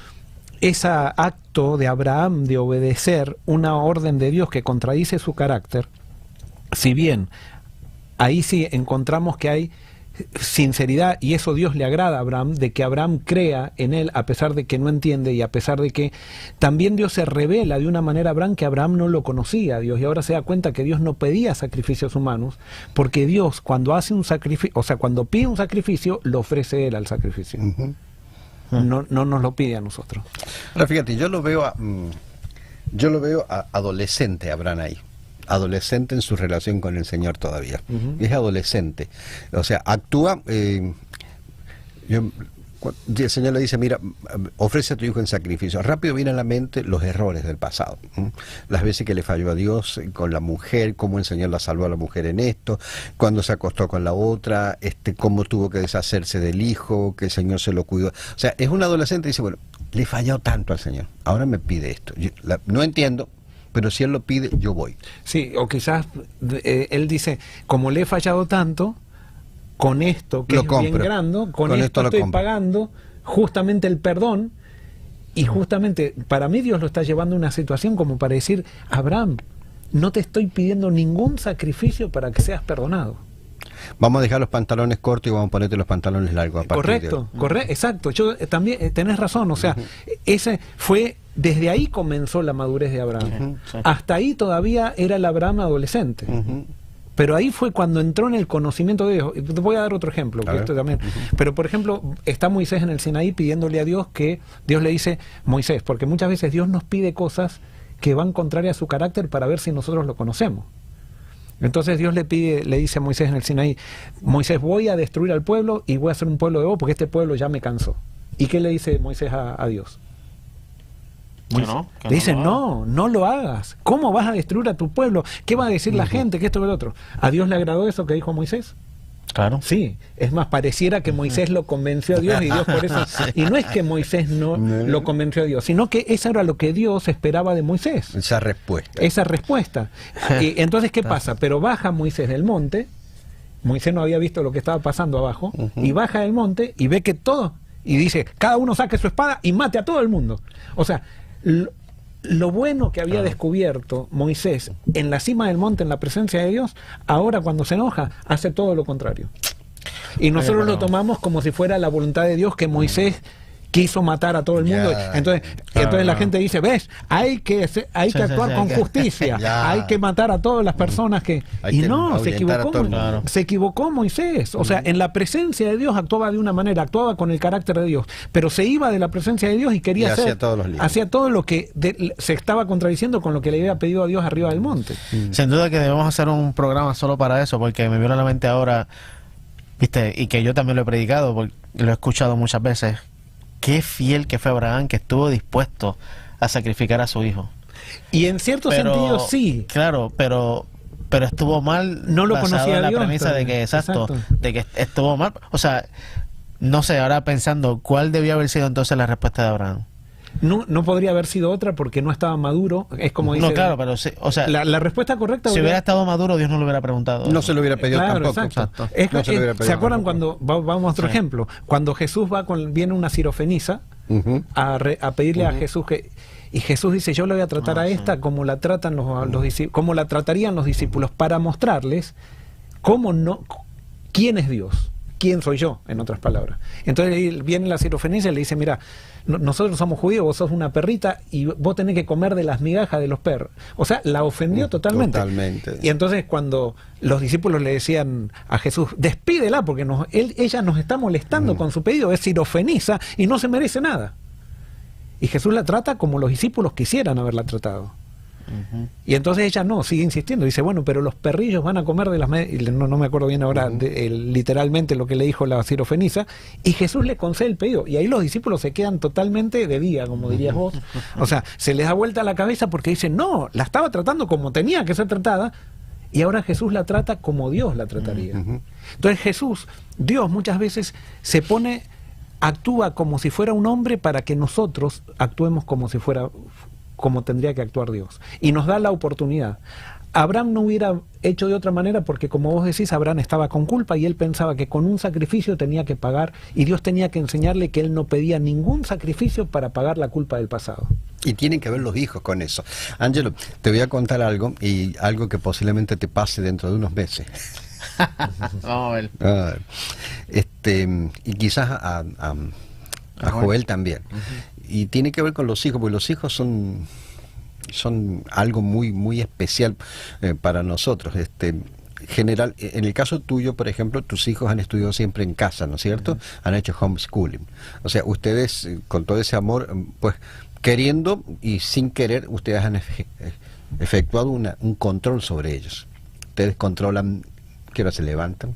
acto de Abraham de obedecer una orden de Dios que contradice su carácter, si bien ahí sí encontramos que hay sinceridad, y eso Dios le agrada a Abraham, de que Abraham crea en él a pesar de que no entiende, y a pesar de que también Dios se revela de una manera a Abraham que Abraham no lo conocía a Dios, y ahora se da cuenta que Dios no pedía sacrificios humanos, porque Dios cuando hace un sacrificio, o sea, cuando pide un sacrificio, lo ofrece él al sacrificio. No nos lo pide a nosotros. Ahora fíjate, yo lo veo a adolescente Abraham ahí. adolescente en su relación con el Señor todavía. Es adolescente. O sea, actúa... el Señor le dice, mira, ofrece a tu hijo en sacrificio. Rápido vienen a la mente los errores del pasado. Las veces que le falló a Dios con la mujer, cómo el Señor la salvó a la mujer en esto, cuando se acostó con la otra, cómo tuvo que deshacerse del hijo, que el Señor se lo cuidó. O sea, es un adolescente y dice, bueno, le he fallado tanto al Señor, ahora me pide esto. No entiendo, pero si Él lo pide, yo voy. Sí, o quizás Él dice, como le he fallado tanto, con esto que es bien grande, con esto estoy pagando justamente el perdón, y justamente para mí Dios lo está llevando a una situación como para decir, Abraham, no te estoy pidiendo ningún sacrificio para que seas perdonado. Vamos a dejar los pantalones cortos y vamos a ponerte los pantalones largos. Correcto, exacto. Yo también tenés razón, o sea, ese fue, desde ahí comenzó la madurez de Abraham. Hasta ahí todavía era el Abraham adolescente. Pero ahí fue cuando entró en el conocimiento de Dios. Te voy a dar otro ejemplo, que esto también. Pero por ejemplo, está Moisés en el Sinaí pidiéndole a Dios que Dios le dice, Moisés, porque muchas veces Dios nos pide cosas que van contrarias a su carácter para ver si nosotros lo conocemos. Entonces Dios le dice a Moisés en el Sinaí, Moisés, voy a destruir al pueblo y voy a hacer un pueblo de vos porque este pueblo ya me cansó. ¿Y qué le dice Moisés a Dios? Le dice, no lo hagas. ¿Cómo vas a destruir a tu pueblo? ¿Qué va a decir la gente? ¿Qué esto que el otro? ¿A Dios le agradó eso que dijo Moisés? Claro. Sí, es más, pareciera que Moisés lo convenció a Dios y Dios por eso... Y no es que Moisés no lo convenció a Dios, sino que eso era lo que Dios esperaba de Moisés. Esa respuesta. Y entonces, ¿qué pasa? Pero baja Moisés del monte, Moisés no había visto lo que estaba pasando abajo, y baja del monte y ve que todo, y dice, cada uno saque su espada y mate a todo el mundo. O sea, lo bueno que había descubierto Moisés en la cima del monte, en la presencia de Dios, ahora cuando se enoja, hace todo lo contrario. Y nosotros lo tomamos como si fuera la voluntad de Dios, que Moisés quiso matar a todo el mundo. Entonces la gente dice, ves, hay que actuar con justicia, hay que matar a todas las personas que... Y no, se equivocó Moisés. O sea, en la presencia de Dios actuaba de una manera, actuaba con el carácter de Dios, pero se iba de la presencia de Dios y quería hacer, hacía todo lo que se estaba contradiciendo con lo que le había pedido a Dios arriba del monte. Sin duda que debemos hacer un programa solo para eso, porque me viene a la mente ahora, viste, y que yo también lo he predicado, porque lo he escuchado muchas veces. Qué fiel que fue Abraham, que estuvo dispuesto a sacrificar a su hijo. Y en cierto sentido sí. Claro, pero estuvo mal. No lo conocía la Dios, premisa de que de que estuvo mal. O sea, no sé, ahora pensando, ¿cuál debió haber sido entonces la respuesta de Abraham? No podría haber sido otra porque no estaba maduro. Es como dice. No, claro, pero sí, o sea, la respuesta correcta. Si hubiera estado maduro, Dios no lo hubiera preguntado. No se lo hubiera pedido tampoco. Exacto. ¿Se acuerdan cuando vamos a otro ejemplo? Cuando Jesús viene una sirofenisa a pedirle a Jesús y Jesús dice, yo le voy a tratar a esta como la tratan los discípulos, como la tratarían los discípulos, para mostrarles quién es Dios. ¿Quién soy yo? En otras palabras. Entonces viene la sirofenicia y le dice, mira, nosotros somos judíos, vos sos una perrita y vos tenés que comer de las migajas de los perros. O sea, la ofendió totalmente. Y entonces cuando los discípulos le decían a Jesús, despídela porque ella nos está molestando con su pedido, es sirofeniza y no se merece nada. Y Jesús la trata como los discípulos quisieran haberla tratado. Y entonces ella sigue insistiendo, dice, bueno, pero los perrillos van a comer de las no me acuerdo bien ahora literalmente lo que le dijo la sirofenisa, y Jesús le concede el pedido, y ahí los discípulos se quedan totalmente de día, como dirías vos. O sea, se les da vuelta la cabeza porque dicen, no, la estaba tratando como tenía que ser tratada, y ahora Jesús la trata como Dios la trataría. Entonces Dios muchas veces actúa como si fuera un hombre para que nosotros actuemos como tendría que actuar Dios, y nos da la oportunidad. Abraham no hubiera hecho de otra manera porque, como vos decís, Abraham estaba con culpa y él pensaba que con un sacrificio tenía que pagar, y Dios tenía que enseñarle que él no pedía ningún sacrificio para pagar la culpa del pasado. Y tienen que ver los hijos con eso. Ángelo, te voy a contar algo, y algo que posiblemente te pase dentro de unos meses. Vamos a ver. Y quizás a Joel también. Y tiene que ver con los hijos, porque los hijos son algo muy muy especial para nosotros. En el caso tuyo, por ejemplo, tus hijos han estudiado siempre en casa, ¿no es cierto? Han hecho homeschooling. O sea, ustedes con todo ese amor, pues queriendo y sin querer, ustedes han efectuado un control sobre ellos. Ustedes controlan qué hora se levantan,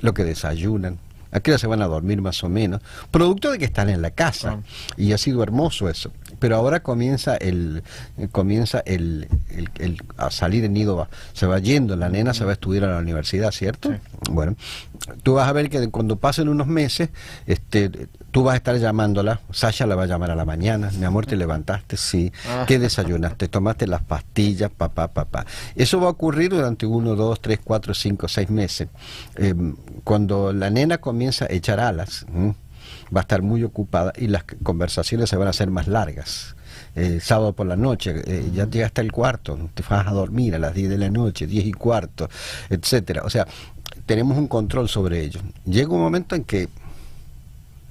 lo que desayunan, a qué hora se van a dormir más o menos, producto de que están en la casa. Y ha sido hermoso eso. Pero ahora comienza a salir el nido, se va yendo, la nena se va a estudiar a la universidad, ¿cierto? Sí. Bueno, tú vas a ver que cuando pasen unos meses, tú vas a estar llamándola, Sasha la va a llamar a la mañana, mi amor, ¿te levantaste? Sí. ¿Qué desayunaste? ¿Tomaste las pastillas? Papá. Eso va a ocurrir durante 1, 2, 3, 4, 5, 6 meses. Cuando la nena comienza a echar alas, va a estar muy ocupada y las conversaciones se van a hacer más largas. Sábado por la noche, ya llegaste al cuarto, te vas a dormir a las 10 de la noche, 10 y cuarto, etcétera. O sea, tenemos un control sobre ellos. Llega un momento en que,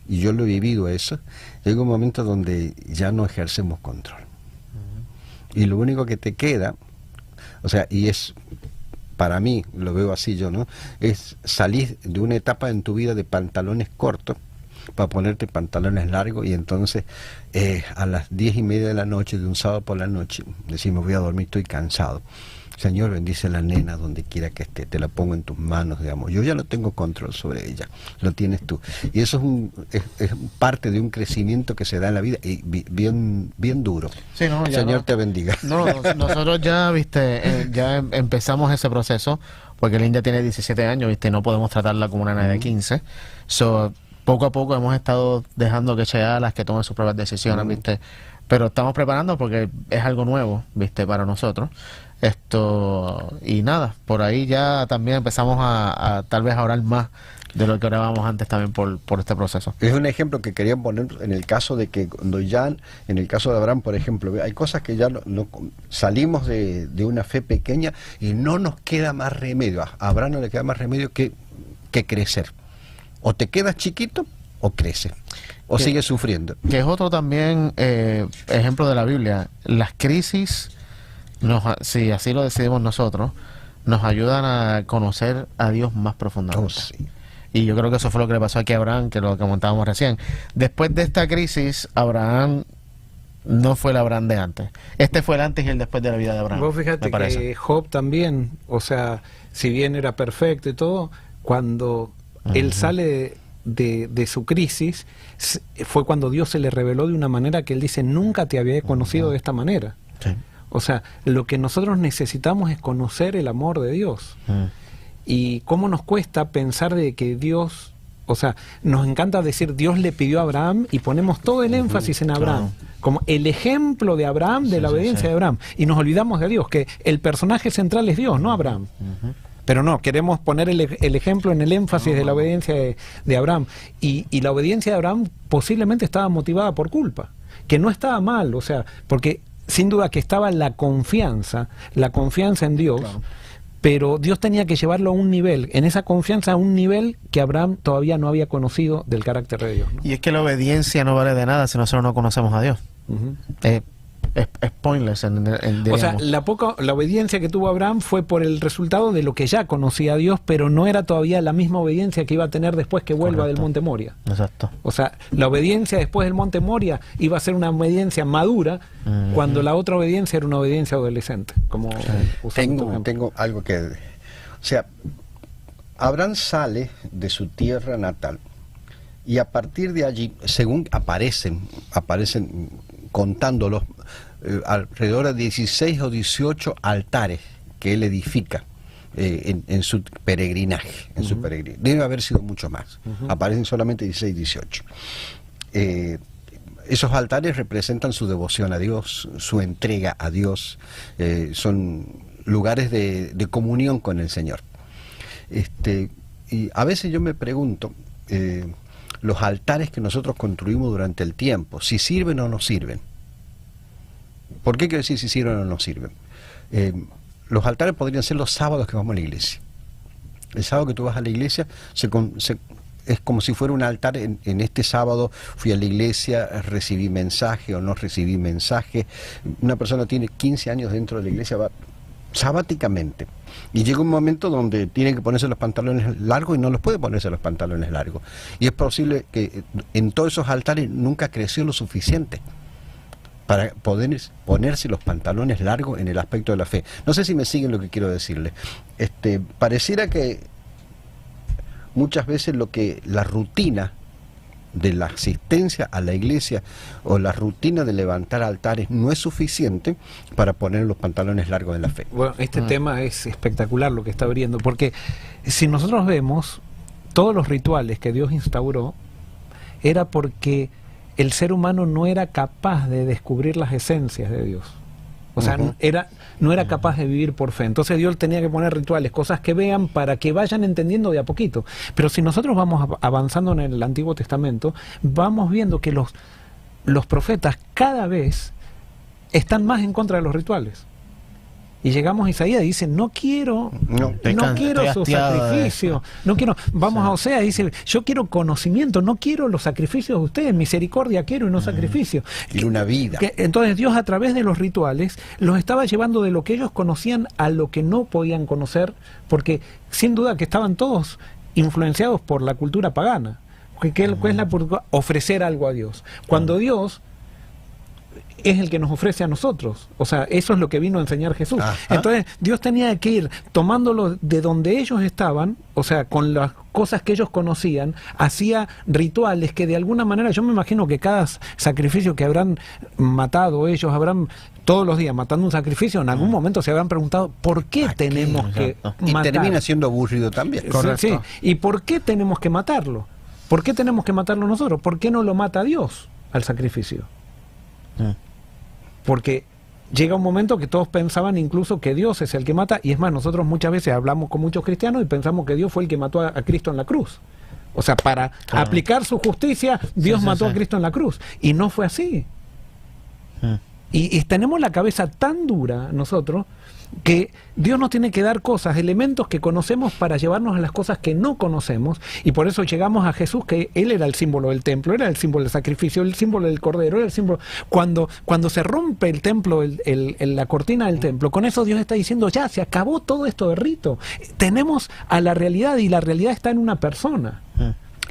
y yo lo he vivido eso, llega un momento donde ya no ejercemos control. Y lo único que te queda, o sea, y es, para mí, lo veo así yo, ¿no? Es salir de una etapa en tu vida de pantalones cortos para ponerte pantalones largos, y entonces a las 10:30 de la noche de un sábado por la noche decimos, voy a dormir, estoy cansado. Señor, bendice a la nena donde quiera que esté, te la pongo en tus manos, digamos. Yo ya no tengo control sobre ella, lo tienes tú. Y eso es parte de un crecimiento que se da en la vida, y bien duro. Sí, no, Señor, te bendiga. No, nosotros ya, ya empezamos ese proceso, porque Linda tiene 17 años, no podemos tratarla como una nena de 15. Poco a poco hemos estado dejando que eche alas, que tome sus propias decisiones, pero estamos preparando porque es algo nuevo, para nosotros. Y nada, por ahí ya también empezamos a tal vez a orar más de lo que orábamos antes también por este proceso. Es un ejemplo que quería poner en el caso de que cuando ya, en el caso de Abraham, por ejemplo, hay cosas que ya no salimos de una fe pequeña y no nos queda más remedio. A Abraham no le queda más remedio que crecer. O te quedas chiquito o creces, o sigues sufriendo. Que es otro también ejemplo de la Biblia. Las crisis, si así lo decidimos nosotros, nos ayudan a conocer a Dios más profundamente. Sí. Y yo creo que eso fue lo que le pasó aquí a Abraham, que lo comentábamos recién. Después de esta crisis, Abraham no fue el Abraham de antes. Este fue el antes y el después de la vida de Abraham. Vos fíjate que Job también, o sea, si bien era perfecto y todo, cuando él sale de su crisis, fue cuando Dios se le reveló de una manera que él dice, nunca te había conocido de esta manera. Sí. O sea, lo que nosotros necesitamos es conocer el amor de Dios. Y cómo nos cuesta pensar de que Dios, o sea, nos encanta decir Dios le pidió a Abraham y ponemos todo el énfasis en Abraham, como el ejemplo de Abraham, de la obediencia de Abraham, y nos olvidamos de Dios, que el personaje central es Dios, no Abraham. Pero no, queremos poner el ejemplo en el énfasis de la obediencia de Abraham. Y la obediencia de Abraham posiblemente estaba motivada por culpa, que no estaba mal, o sea, porque sin duda que estaba la confianza en Dios, pero Dios tenía que llevarlo a un nivel, en esa confianza a un nivel que Abraham todavía no había conocido del carácter de Dios, ¿no? Y es que la obediencia no vale de nada si nosotros no conocemos a Dios. Es pointless. O sea, la obediencia que tuvo Abraham fue por el resultado de lo que ya conocía a Dios, pero no era todavía la misma obediencia que iba a tener después que vuelva del Monte Moria. Exacto. O sea, la obediencia después del Monte Moria iba a ser una obediencia madura, cuando la otra obediencia era una obediencia adolescente. Como tengo algo que... O sea, Abraham sale de su tierra natal y a partir de allí, según aparecen contándolos, alrededor de 16 o 18 altares que él edifica en su peregrinaje. Debe haber sido mucho más. Aparecen solamente 16, 18. Esos altares representan su devoción a Dios, su entrega a Dios, son lugares de comunión con el Señor. Y a veces yo me pregunto, los altares que nosotros construimos durante el tiempo, si sirven o no sirven. ¿Por qué quiero decir si sirven o no sirven? Los altares podrían ser los sábados que vamos a la iglesia. El sábado que tú vas a la iglesia es como si fuera un altar. En este sábado fui a la iglesia, recibí mensaje o no recibí mensaje. Una persona tiene 15 años dentro de la iglesia, va sabáticamente, y llega un momento donde tiene que ponerse los pantalones largos y no los puede ponerse los pantalones largos, y es posible que en todos esos altares nunca creció lo suficiente. para poder ponerse los pantalones largos en el aspecto de la fe. No sé si me siguen lo que quiero decirles. Pareciera que muchas veces la rutina de la asistencia a la iglesia o la rutina de levantar altares no es suficiente para poner los pantalones largos de la fe. Bueno, este tema es espectacular lo que está abriendo, porque si nosotros vemos todos los rituales que Dios instauró, era porque el ser humano no era capaz de descubrir las esencias de Dios. O sea, no era capaz de vivir por fe. Entonces Dios tenía que poner rituales, cosas que vean para que vayan entendiendo de a poquito. Pero si nosotros vamos avanzando en el Antiguo Testamento, vamos viendo que los profetas cada vez están más en contra de los rituales. Y llegamos a Isaías y dice, no quiero su sacrificio, no quiero, vamos a Osea y dice, yo quiero conocimiento, no quiero los sacrificios de ustedes, misericordia quiero y no sacrificio. Quiero una vida. Entonces Dios a través de los rituales los estaba llevando de lo que ellos conocían a lo que no podían conocer, porque sin duda que estaban todos influenciados por la cultura pagana. ¿Qué es la ofrecer algo a Dios? Cuando Dios es el que nos ofrece a nosotros. O sea, eso es lo que vino a enseñar Jesús. Entonces, Dios tenía que ir tomándolo de donde ellos estaban, o sea, con las cosas que ellos conocían, hacía rituales que de alguna manera, yo me imagino que cada sacrificio que habrán matado ellos, habrán todos los días matando un sacrificio, en algún momento se habrán preguntado, ¿por qué tenemos que matar? Y termina siendo aburrido también. Correcto. Sí. ¿Y por qué tenemos que matarlo? ¿Por qué tenemos que matarlo nosotros? ¿Por qué no lo mata Dios al sacrificio? Porque llega un momento que todos pensaban incluso que Dios es el que mata, y es más, nosotros muchas veces hablamos con muchos cristianos y pensamos que Dios fue el que mató a Cristo en la cruz. O sea, para aplicar su justicia, Dios mató a Cristo en la cruz. Y no fue así. Y tenemos la cabeza tan dura nosotros que Dios nos tiene que dar cosas, elementos que conocemos para llevarnos a las cosas que no conocemos, y por eso llegamos a Jesús, que Él era el símbolo del templo, era el símbolo del sacrificio, el símbolo del cordero, era el símbolo. Cuando se rompe el templo, la cortina del templo, con eso Dios está diciendo, ya, se acabó todo esto de rito. Tenemos a la realidad, y la realidad está en una persona.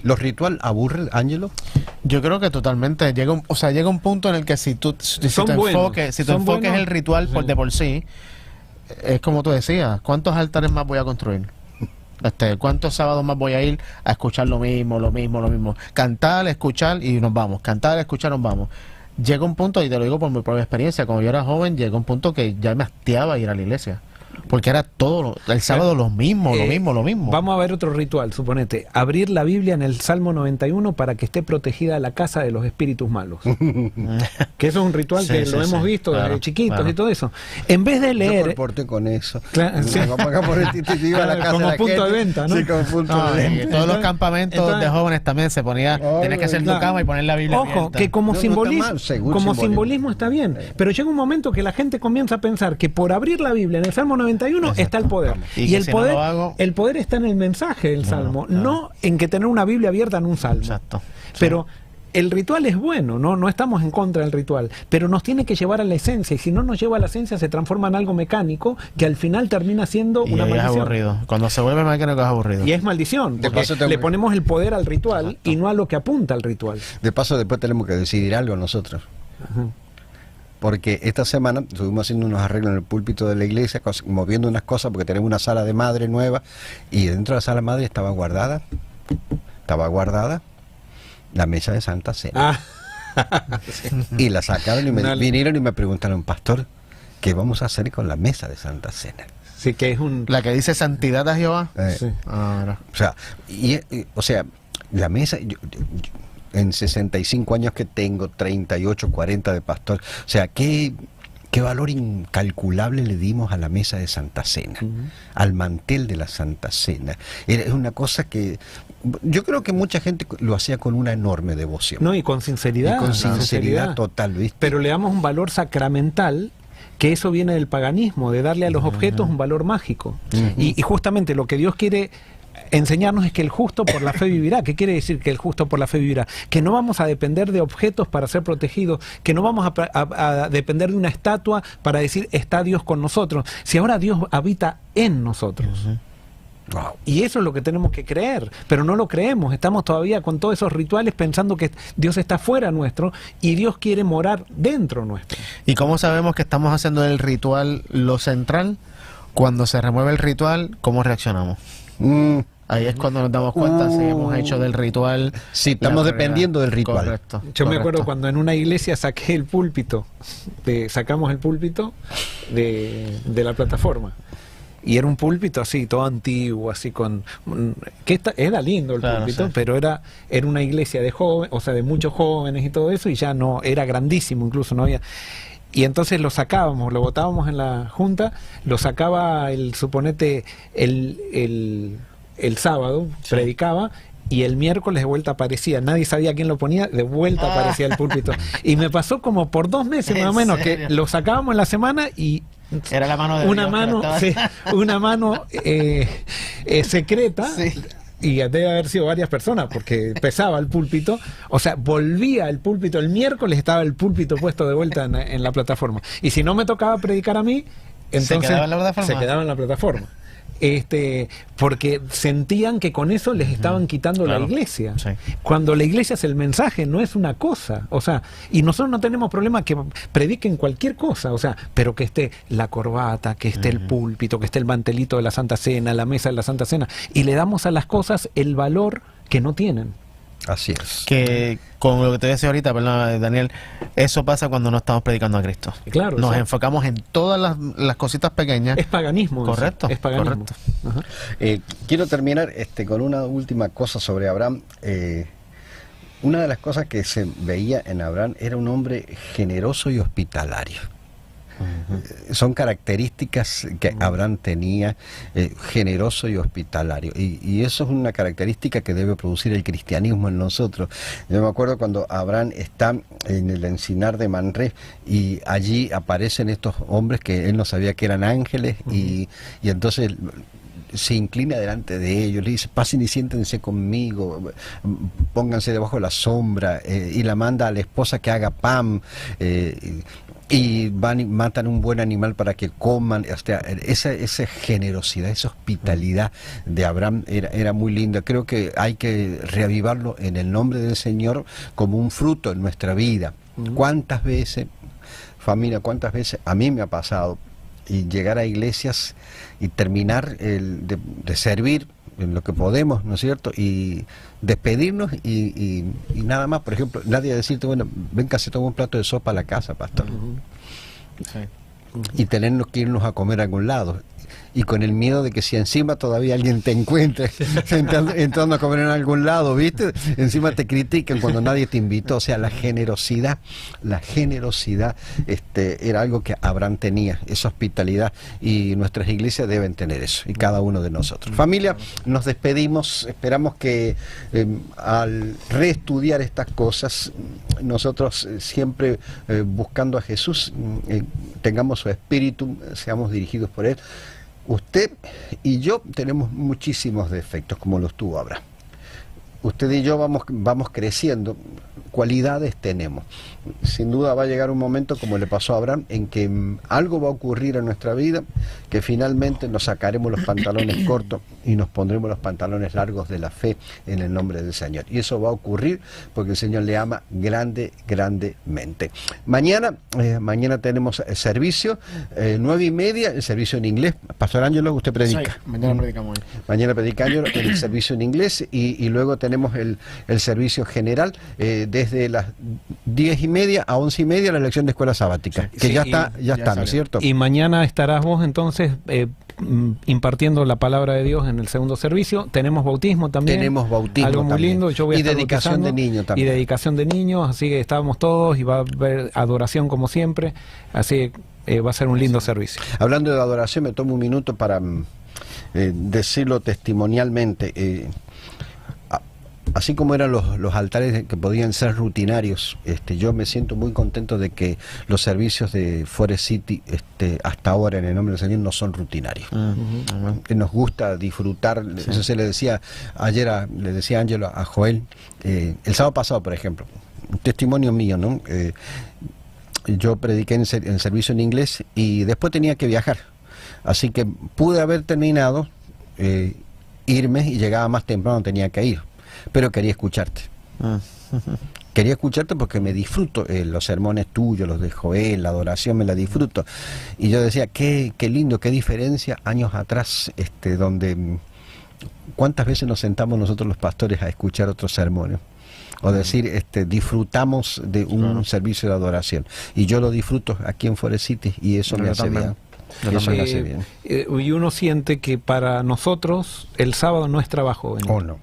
¿Los rituales aburren, Ángelo? Yo creo que totalmente. Llega un punto en el que si tu enfoque es el ritual de por sí, es como tú decías, ¿cuántos altares más voy a construir? ¿Cuántos sábados más voy a ir a escuchar lo mismo? Cantar, escuchar y nos vamos. Cantar, escuchar, nos vamos. Llega un punto, y te lo digo por mi propia experiencia, cuando yo era joven, llegó un punto que ya me hastiaba ir a la iglesia. Porque era todo, el sábado lo mismo. Vamos a ver otro ritual, suponete, abrir la Biblia en el Salmo 91 para que esté protegida la casa de los espíritus malos. Que eso es un ritual que lo hemos visto desde chiquitos y todo eso. En vez de leer... Yo porté con eso. Como punto de venta, ¿no? Sí, como punto de venta. Todos los campamentos de jóvenes también se ponía, tenés que hacer tu cama y poner la Biblia abierta. Que como simbolismo está bien, pero llega un momento que la gente comienza a pensar que por abrir la Biblia en el Salmo 91 está el poder. Y el poder, el poder está en el mensaje del Salmo, no en que tener una Biblia abierta en un Salmo. Exacto. Pero el ritual es bueno, no estamos en contra del ritual, pero nos tiene que llevar a la esencia, y si no nos lleva a la esencia se transforma en algo mecánico que al final termina siendo una maldición. Es aburrido. Cuando se vuelve mecánico es aburrido. Y es maldición, porque le ponemos el poder al ritual y no a lo que apunta al ritual. De paso, después tenemos que decidir algo nosotros. Porque esta semana estuvimos haciendo unos arreglos en el púlpito de la iglesia, moviendo unas cosas, porque tenemos una sala de madre nueva, y dentro de la sala de madre estaba guardada la mesa de Santa Cena. Y la sacaron y vinieron y me preguntaron, pastor, ¿qué vamos a hacer con la mesa de Santa Cena? Sí, que es la que dice santidad a Jehová. Sí. O sea, la mesa... en 65 años que tengo, 38, 40 de pastor, o sea, qué valor incalculable le dimos a la mesa de Santa Cena, al mantel de la Santa Cena. Es una cosa que yo creo que mucha gente lo hacía con una enorme devoción. No, y con sinceridad. Y con sinceridad total, ¿viste? Pero le damos un valor sacramental, que eso viene del paganismo, de darle a los objetos un valor mágico. Y justamente lo que Dios quiere enseñarnos es que el justo por la fe vivirá. ¿Qué quiere decir que el justo por la fe vivirá? Que no vamos a depender de objetos para ser protegidos, que no vamos a depender de una estatua para decir está Dios con nosotros, si ahora Dios habita en nosotros. Wow. Y eso es lo que tenemos que creer, pero no lo creemos. Estamos todavía con todos esos rituales pensando que Dios está fuera nuestro y Dios quiere morar dentro nuestro. ¿Y cómo sabemos que estamos haciendo del ritual lo central? Cuando se remueve el ritual, ¿cómo reaccionamos? Ahí es cuando nos damos cuenta si hemos hecho del ritual. Sí, estamos dependiendo del ritual. Correcto. Yo me acuerdo cuando en una iglesia saqué el púlpito, sacamos el púlpito de la plataforma. Y era un púlpito así, todo antiguo, así era lindo el púlpito, sí. Pero era una iglesia de jóvenes, o sea, de muchos jóvenes y todo eso, y ya no, era grandísimo, incluso no había. Y entonces lo sacábamos, lo votábamos en la junta, lo sacaba el sábado, sí. Predicaba, y el miércoles de vuelta aparecía, nadie sabía quién lo ponía, de vuelta aparecía el púlpito. Y me pasó como por 2 meses más o menos, que lo sacábamos en la semana y era la mano de una mano, sí, una mano secreta, sí. Y debe haber sido varias personas porque pesaba el púlpito, o sea, volvía el púlpito el miércoles, estaba el púlpito puesto de vuelta en la plataforma, y si no me tocaba predicar a mí, entonces se quedaba en la plataforma. Porque sentían que con eso les estaban quitando la iglesia. Sí. Cuando la iglesia es el mensaje, no es una cosa. O sea, y nosotros no tenemos problema que prediquen cualquier cosa, o sea, pero que esté la corbata, que esté el púlpito, que esté el mantelito de la Santa Cena, la mesa de la Santa Cena, y le damos a las cosas el valor que no tienen. Así es. Que con lo que te decía ahorita, perdón, Daniel, eso pasa cuando no estamos predicando a Cristo. Claro. Nos enfocamos en todas las cositas pequeñas. Es paganismo. Correcto. Es paganismo. Correcto. Quiero terminar con una última cosa sobre Abraham. Una de las cosas que se veía en Abraham era un hombre generoso y hospitalario. Son características que Abraham tenía, generoso y hospitalario, y eso es una característica que debe producir el cristianismo en nosotros. Yo me acuerdo cuando Abraham está en el encinar de Manré y allí aparecen estos hombres que él no sabía que eran ángeles, y entonces se inclina delante de ellos, le dice: pasen y siéntense conmigo, pónganse debajo de la sombra, y la manda a la esposa que haga pan, y van y matan un buen animal para que coman. O sea, esa generosidad, esa hospitalidad de Abraham era muy linda. Creo que hay que reavivarlo en el nombre del Señor como un fruto en nuestra vida. ¿Cuántas veces, familia, cuántas veces a mí me ha pasado y llegar a iglesias y terminar de servir en lo que podemos, ¿no es cierto? Y despedirnos y nada más? Por ejemplo, nadie decirte: bueno, venga, se toma un plato de sopa a la casa, pastor. Sí. Y tenernos que irnos a comer a algún lado. Y con el miedo de que si encima todavía alguien te encuentre entrando a comer en algún lado, ¿viste? Encima te critican cuando nadie te invitó. O sea, la generosidad era algo que Abraham tenía, esa hospitalidad, y nuestras iglesias deben tener eso, y cada uno de nosotros. Familia, nos despedimos. Esperamos que al reestudiar estas cosas, nosotros siempre buscando a Jesús, tengamos su espíritu, seamos dirigidos por Él. Usted y yo tenemos muchísimos defectos, como los tuvo Abraham. Usted y yo vamos creciendo, cualidades tenemos. Sin duda va a llegar un momento, como le pasó a Abraham, en que algo va a ocurrir en nuestra vida, que finalmente nos sacaremos los pantalones cortos y nos pondremos los pantalones largos de la fe en el nombre del Señor. Y eso va a ocurrir porque el Señor le ama grandemente. Mañana tenemos el servicio, 9:30, el servicio en inglés. Pastor Ángelo, usted predica. Sí, mañana predicamos. Mañana predica Ángelo, el servicio en inglés, y luego tenemos el servicio general, desde las 10:30 a 11:30, la lección de escuela sabática, sí, que ya está, ¿no es cierto? Y mañana estarás vos entonces impartiendo la palabra de Dios en el segundo servicio. Tenemos bautismo también. Tenemos bautismo algo muy también. lindo. Yo voy a estar dedicación de niños también. Y dedicación de niños, así que estábamos todos, y va a haber adoración como siempre, así que va a ser un lindo servicio. Hablando de adoración, me tomo un minuto para decirlo testimonialmente. Así como eran los altares que podían ser rutinarios, yo me siento muy contento de que los servicios de Forest City hasta ahora, en el nombre del Señor, no son rutinarios. Nos gusta disfrutar. Sí. Eso se le decía ayer, le decía Ángelo a Joel, el sábado pasado, por ejemplo, un testimonio mío, ¿no? Yo prediqué en el servicio en inglés y después tenía que viajar, así que pude haber terminado irme y llegaba más temprano, tenía que ir, pero quería escucharte. Quería escucharte porque me disfruto los sermones tuyos, los de Joel, la adoración me la disfruto. Y yo decía, qué lindo, qué diferencia años atrás, donde cuántas veces nos sentamos nosotros los pastores a escuchar otros sermones. O decir, disfrutamos de un servicio de adoración. Y yo lo disfruto aquí en Forest City y eso me hace bien. Eso me hace bien. Y uno siente que para nosotros el sábado no es trabajo. No.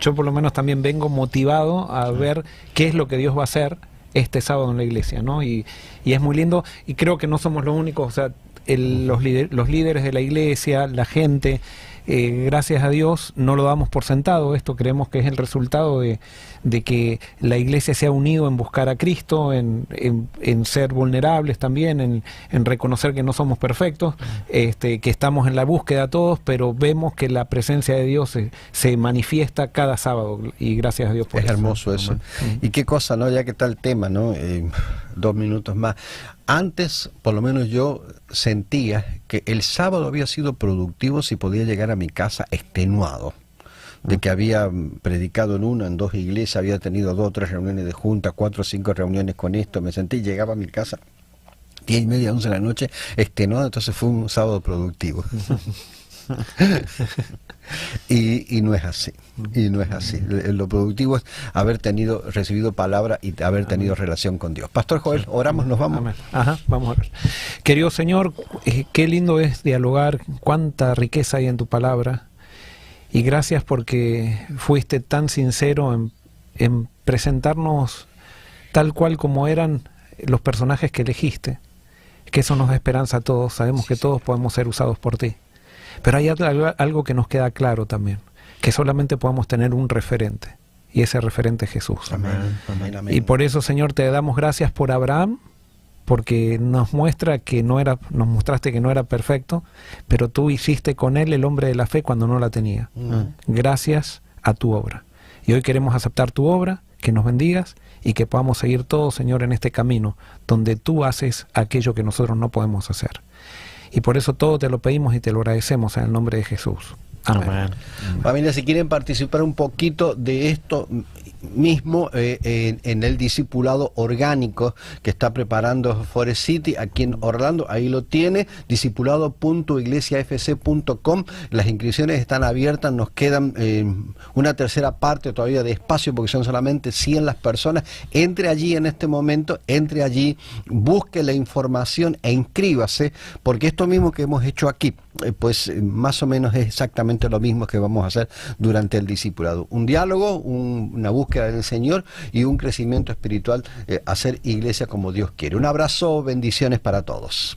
Yo por lo menos también vengo motivado a ver qué es lo que Dios va a hacer este sábado en la iglesia, ¿no? Y es muy lindo, y creo que no somos los únicos, o sea, los líderes de la iglesia, la gente, gracias a Dios no lo damos por sentado. Esto creemos que es el resultado de que la iglesia se ha unido en buscar a Cristo, en ser vulnerables también, en reconocer que no somos perfectos, que estamos en la búsqueda todos, pero vemos que la presencia de Dios se manifiesta cada sábado, y gracias a Dios por eso. Es hermoso eso. Y qué cosa, ¿no? Ya que está el tema, ¿no? 2 minutos más. Antes, por lo menos yo sentía que el sábado había sido productivo si podía llegar a mi casa extenuado, de que había predicado en 2 iglesias, había tenido 2 o 3 reuniones de junta, 4 o 5 reuniones con esto, me sentí, llegaba a mi casa 10:30, 11 de la noche, extenuado, entonces fue un sábado productivo. Y no es así, lo productivo es haber recibido palabra y haber tenido relación con Dios. Pastor Joel, oramos, nos vamos. Amén. Vamos a orar. Querido Señor, qué lindo es dialogar, cuánta riqueza hay en tu palabra, y gracias porque fuiste tan sincero en presentarnos tal cual como eran los personajes que elegiste, que eso nos da esperanza a todos. Sabemos que todos podemos ser usados por ti. Pero hay algo que nos queda claro también, que solamente podemos tener un referente, y ese referente es Jesús. Amén. Amén, amén. Y por eso, Señor, te damos gracias por Abraham, porque nos mostraste que no era perfecto, pero tú hiciste con él el hombre de la fe cuando no la tenía. Gracias a tu obra. Y hoy queremos aceptar tu obra, que nos bendigas y que podamos seguir todos, Señor, en este camino, donde tú haces aquello que nosotros no podemos hacer. Y por eso todo te lo pedimos y te lo agradecemos en el nombre de Jesús. Amén. Familia, si quieren participar un poquito de esto mismo en el discipulado orgánico que está preparando Forest City aquí en Orlando, ahí lo tiene, discipulado.iglesiafc.com. Las inscripciones están abiertas, nos quedan una tercera parte todavía de espacio porque son solamente 100 las personas. Entre allí en este momento, busque la información e inscríbase, porque esto mismo que hemos hecho aquí, pues más o menos es exactamente lo mismo que vamos a hacer durante el discipulado. Un diálogo, una búsqueda del Señor y un crecimiento espiritual, hacer iglesia como Dios quiere. Un abrazo, bendiciones para todos.